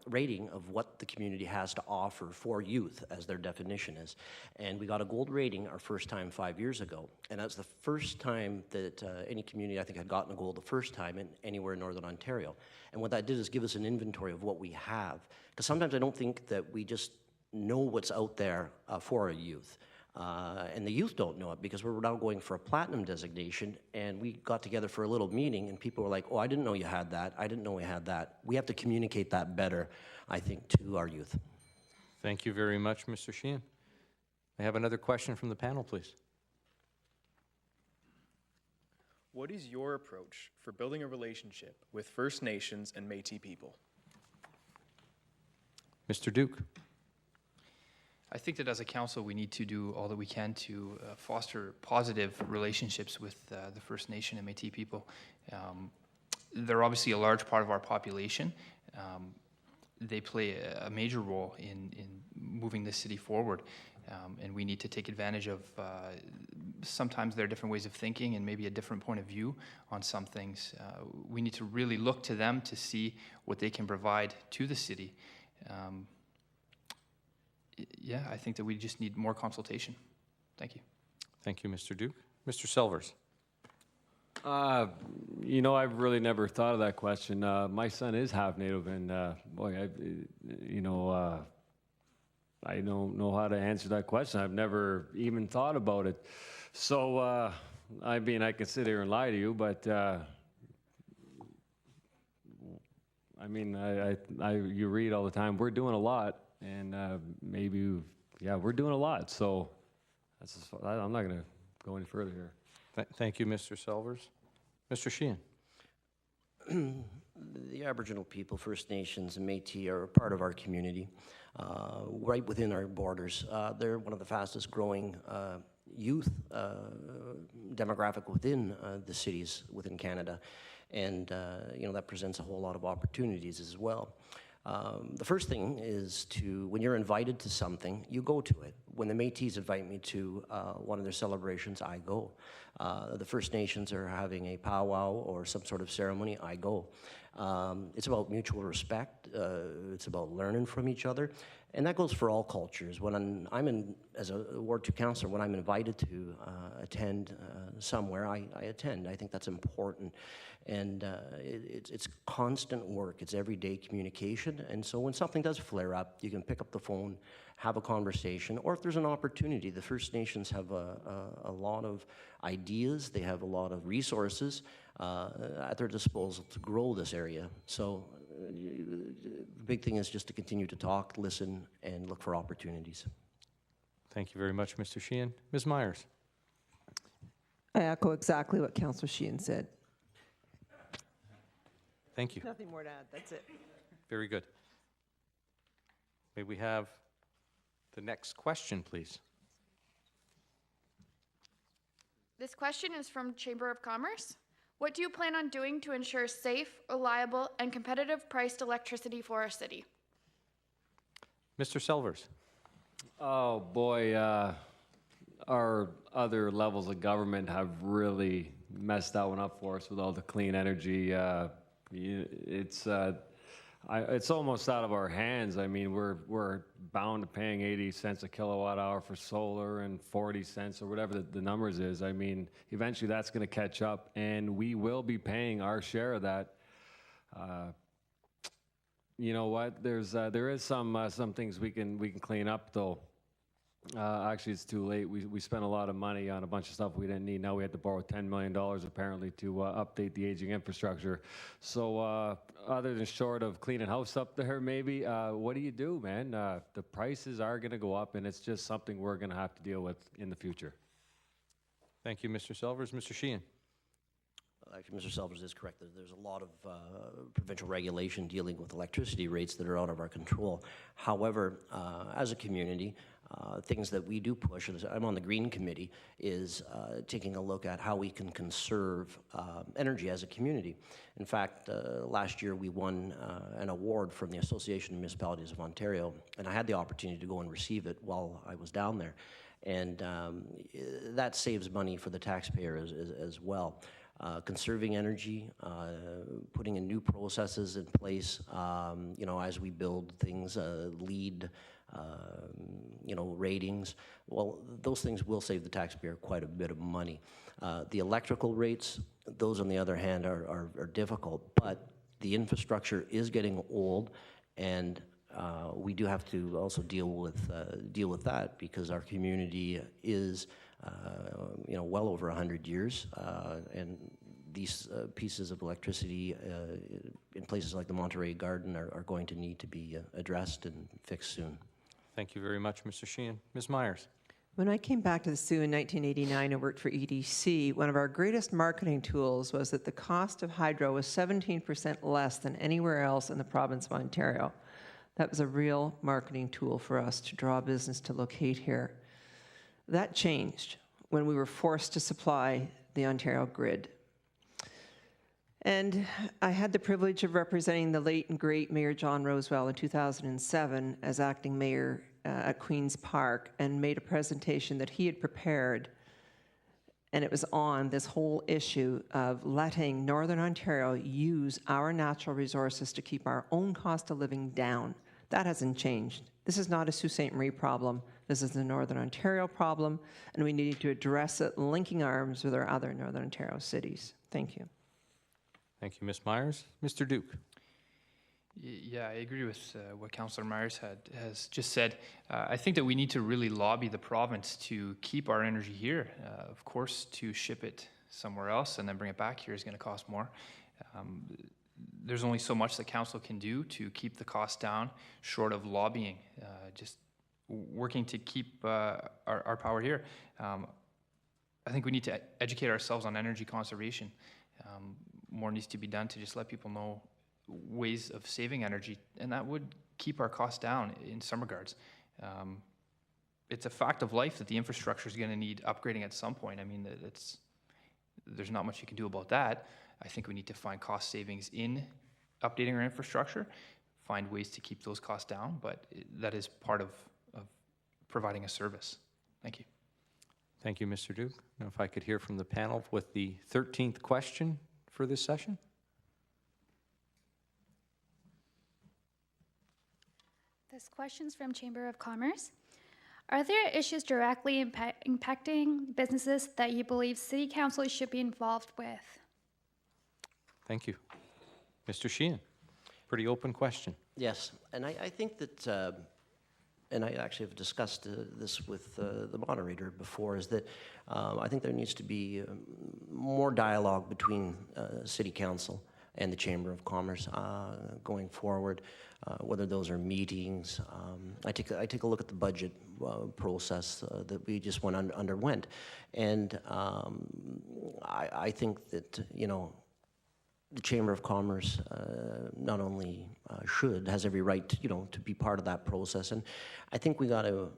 rating of what the community has to offer for youth, as their definition is. And we got a gold rating our first time 5 years ago. And that's the first time that any community, I think, had gotten a gold the first time anywhere in Northern Ontario. And what that did is give us an inventory of what we have. Because sometimes I don't think that we just know what's out there for our youth. And the youth don't know it because we're now going for a platinum designation, and we got together for a little meeting and people were like, oh, I didn't know you had that. I didn't know we had that. We have to communicate that better, I think, to our youth. Thank you very much, Mr. Sheehan. I have another question from the panel, please. What is your approach for building a relationship with First Nations and Métis people? Mr. Duke. I think that as a council, we need to do all that we can to foster positive relationships with the First Nation and Métis people. They're obviously a large part of our population. They play a major role in moving the city forward, and we need to take advantage of sometimes their different ways of thinking and maybe a different point of view on some things. We need to really look to them to see what they can provide to the city. Yeah, I think that we just need more consultation. Thank you. Thank you, Mr. Duke. Mr. Selvers. You know, I've really never thought of that question. My son is half Native, and boy, I don't know how to answer that question. I've never even thought about it. So, I mean, I could sit here and lie to you, but I mean, you read all the time. We're doing a lot, and maybe, yeah, we're doing a lot. So, that's just, I'm not going to go any further here. Thank you, Mr. Selvers. Mr. Sheehan. The Aboriginal people, First Nations, and Métis are a part of our community, right within our borders. They're one of the fastest growing youth demographic within the cities within Canada, and that presents a whole lot of opportunities as well. The first thing is when you're invited to something, you go to it. When the Métis invite me to one of their celebrations, I go. The First Nations are having a powwow or some sort of ceremony, I go. It's about mutual respect. It's about learning from each other. And that goes for all cultures. When as a Ward 2 councillor, when I'm invited to attend somewhere, I attend. I think that's important. And it's constant work. It's everyday communication. And so when something does flare up, you can pick up the phone, have a conversation, or if there's an opportunity. The First Nations have a lot of ideas. They have a lot of resources at their disposal to grow this area. So the big thing is just to continue to talk, listen, and look for opportunities. Thank you very much, Mr. Sheehan. Ms. Myers. I echo exactly what Councillor Sheehan said. Thank you. Nothing more to add. That's it. Very good. May we have the next question, please? This question is from Chamber of Commerce. What do you plan on doing to ensure safe, reliable, and competitive priced electricity for our city? Mr. Selvers. Oh, boy. Our other levels of government have really messed that one up for us with all the clean energy. It's almost out of our hands. I mean, we're bound to paying 80 cents a kilowatt hour for solar and 40 cents or whatever the numbers is. I mean, eventually that's going to catch up, and we will be paying our share of that. You know what? There is some things we can clean up though. Actually, it's too late. We spent a lot of money on a bunch of stuff we didn't need. Now we had to borrow $10 million apparently to update the aging infrastructure. So other than short of cleaning house up there, maybe, what do you do, man? The prices are going to go up, and it's just something we're going to have to deal with in the future. Thank you, Mr. Selvers. Mr. Sheehan. Actually, Mr. Selvers is correct. There's a lot of provincial regulation dealing with electricity rates that are out of our control. However, as a community, things that we do push, and I'm on the Green Committee, is taking a look at how we can conserve energy as a community. In fact, last year we won an award from the Association of Municipalities of Ontario, and I had the opportunity to go and receive it while I was down there. And that saves money for the taxpayer as well. Conserving energy, putting in new processes in place, as we build things, LEED, ratings. Well, those things will save the taxpayer quite a bit of money. The electrical rates, those on the other hand are difficult, but the infrastructure is getting old, and we do have to also deal with that because our community is well over 100 years, and these pieces of electricity in places like the Monterey Garden are going to need to be addressed and fixed soon. Thank you very much, Mr. Sheehan. Ms. Myers. When I came back to the Soo in 1989 and worked for EDC, one of our greatest marketing tools was that the cost of hydro was 17% less than anywhere else in the province of Ontario. That was a real marketing tool for us to draw business to locate here. That changed when we were forced to supply the Ontario grid. And I had the privilege of representing the late and great Mayor John Rosewell in 2007 as acting mayor at Queen's Park, and made a presentation that he had prepared, and it was on this whole issue of letting Northern Ontario use our natural resources to keep our own cost of living down. That hasn't changed. This is not a Sault Ste. Marie problem. This is a Northern Ontario problem, and we need to address it linking arms with our other Northern Ontario cities. Thank you. Thank you, Ms. Myers. Mr. Duke. Yeah, I agree with what Councillor Myers has just said. I think that we need to really lobby the province to keep our energy here. Of course, to ship it somewhere else and then bring it back here is going to cost more. There's only so much that council can do to keep the cost down, short of lobbying, just working to keep our power here. I think we need to educate ourselves on energy conservation. More needs to be done to just let people know ways of saving energy, and that would keep our costs down in some regards. It's a fact of life that the infrastructure is going to need upgrading at some point. I mean, there's not much you can do about that. I think we need to find cost savings in updating our infrastructure, find ways to keep those costs down, but that is part of providing a service. Thank you. Thank you, Mr. Duke. Now, if I could hear from the panel with the 13th question for this session. This question's from Chamber of Commerce. Are there issues directly impacting businesses that you believe City Council should be involved with? Thank you. Mr. Sheehan, pretty open question. Yes, and I think that, and I actually have discussed this with the moderator before, is that I think there needs to be more dialogue between City Council and the Chamber of Commerce going forward, whether those are meetings. I take a look at the budget process that we just underwent, and I think that, the Chamber of Commerce not only has every right to, to be part of that process, and I think we got to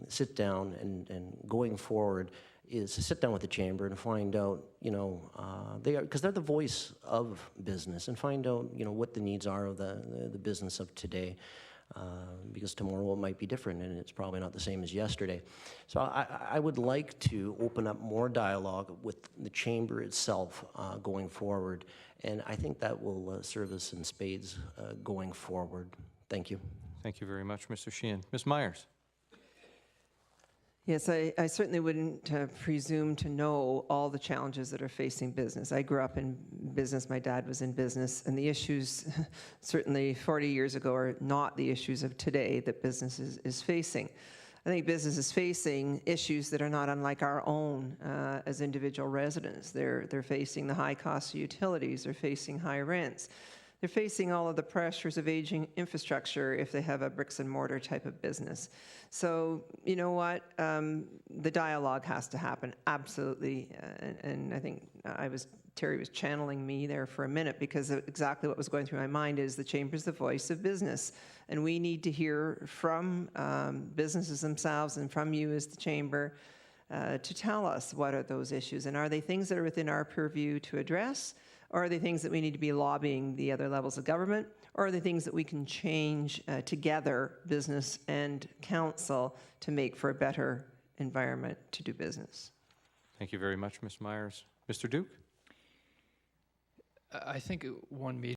sit down and going forward is to sit down with the Chamber and find out, because they're the voice of business, and find out, what the needs are of the business of today, because tomorrow it might be different, and it's probably not the same as yesterday. So I would like to open up more dialogue with the Chamber itself going forward, and I think that will serve us in spades going forward. Thank you. Thank you very much, Mr. Sheehan. Ms. Myers. Yes, I certainly wouldn't presume to know all the challenges that are facing business. I grew up in business, my dad was in business, and the issues certainly 40 years ago are not the issues of today that business is facing. I think business is facing issues that are not unlike our own as individual residents. They're facing the high cost of utilities, they're facing high rents, they're facing all of the pressures of aging infrastructure if they have a bricks and mortar type of business. So, you know what? The dialogue has to happen, absolutely. And I think I was Terry was channeling me there for a minute, because exactly what was going through my mind is the Chamber's the voice of business. And we need to hear from businesses themselves and from you as the Chamber to tell us what are those issues. And are they things that are within our purview to address? Or are they things that we need to be lobbying the other levels of government? Or are they things that we can change together, business and council, to make for a better environment to do business? Thank you very much, Ms. Myers. Mr. Duke? I think one major